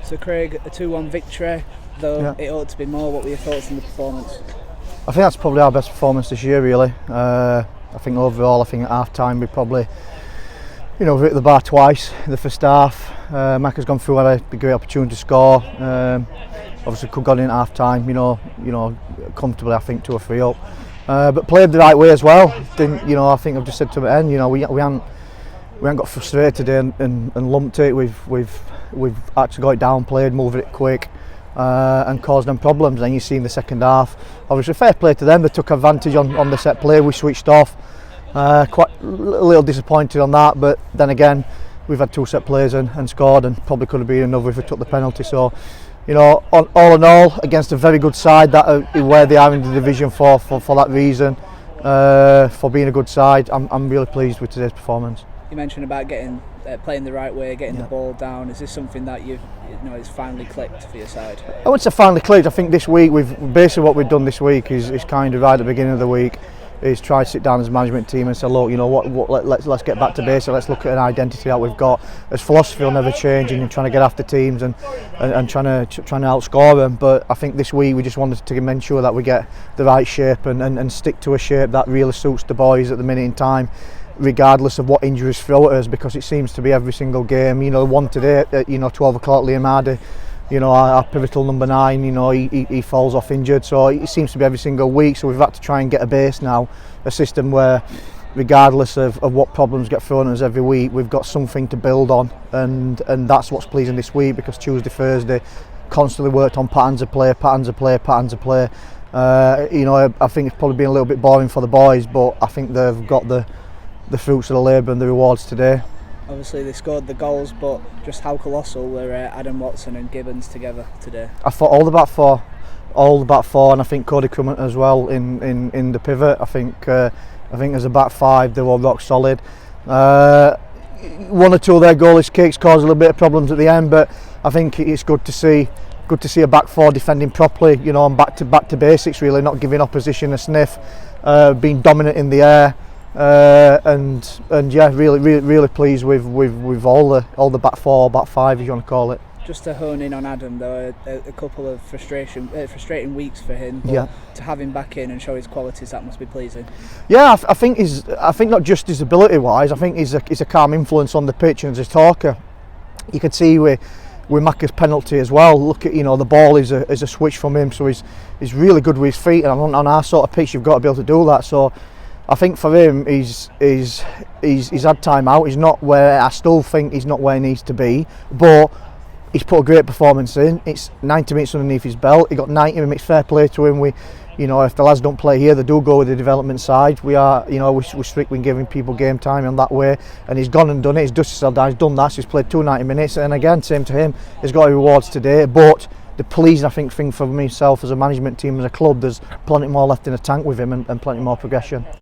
So Craig, a 2-1 victory, though it ought to be more. What were your thoughts on the performance? I think that's probably our best performance this year, really. I think overall, I think at half time we probably, we've hit the bar twice in the first half. Mac has gone through, had a great opportunity to score. Obviously could have gone in at half time, comfortably, I think 2 or 3 up. But played the right way as well. I think I've just said to the end, we haven't got frustrated today and lumped it. We've actually got it down, played, moved it quick, and caused them problems. And you see in the second half, obviously fair play to them. They took advantage on the set play. We switched off. Quite a little disappointed on that, but then again, we've had 2 set plays and scored, and probably could have been another if we took the penalty. So, all in all, against a very good side that where they are in the division for that reason, for being a good side, I'm really pleased with today's performance. You mentioned about playing the right way, getting the ball down. Is this something that it's finally clicked for your side? I wouldn't say finally clicked. I think this week basically what we've done this week is kind of right at the beginning of the week is try to sit down as a management team and say, look, let's get back to basics. Let's look at an identity that we've got. As philosophy will never change, and trying to get after teams and trying to outscore them. But I think this week we just wanted to make sure that we get the right shape and stick to a shape that really suits the boys at the minute in time, regardless of what injuries throw at us, because it seems to be every single game. One today at 12 o'clock, Liam Hardy, our pivotal number 9, he falls off injured, so it seems to be every single week. So we've had to try and get a base now, a system where regardless of what problems get thrown at us every week, we've got something to build on, and that's what's pleasing this week, because Tuesday, Thursday constantly worked on patterns of play. I think it's probably been a little bit boring for the boys, but I think they've got the fruits of the labour and the rewards today. Obviously they scored the goals, but just how colossal were Adam Watson and Gibbons together today? I thought all the back four, and I think Cody Crummett as well in the pivot. I think as a back 5 they were rock solid. 1 or 2 of their goalless kicks caused a little bit of problems at the end, but I think it's good to see a back 4 defending properly, and back to basics, really, not giving opposition a sniff, being dominant in the air. Really pleased with all the back 4, back 5, if you want to call it. Just to hone in on Adam, though, a couple of frustrating weeks for him. But to have him back in and show his qualities, that must be pleasing. Yeah, I think not just his ability wise. I think he's a calm influence on the pitch and as a talker. You could see with Macca's penalty as well. Look at the ball is a switch from him, so he's really good with his feet. And on our sort of pitch, you've got to be able to do that. So I think for him, he's had time out. I still think he's not where he needs to be, but he's put a great performance in. It's 90 minutes underneath his belt. He got 90 minutes. Fair play to him. If the lads don't play here, they do go with the development side. We're strictly giving people game time in that way, and he's gone and done it. He's dusted himself down. He's done that. So he's played 90 minutes, and again, same to him. He's got rewards today, but the pleasing, I think, thing for myself as a management team, as a club, there's plenty more left in the tank with him and plenty more progression.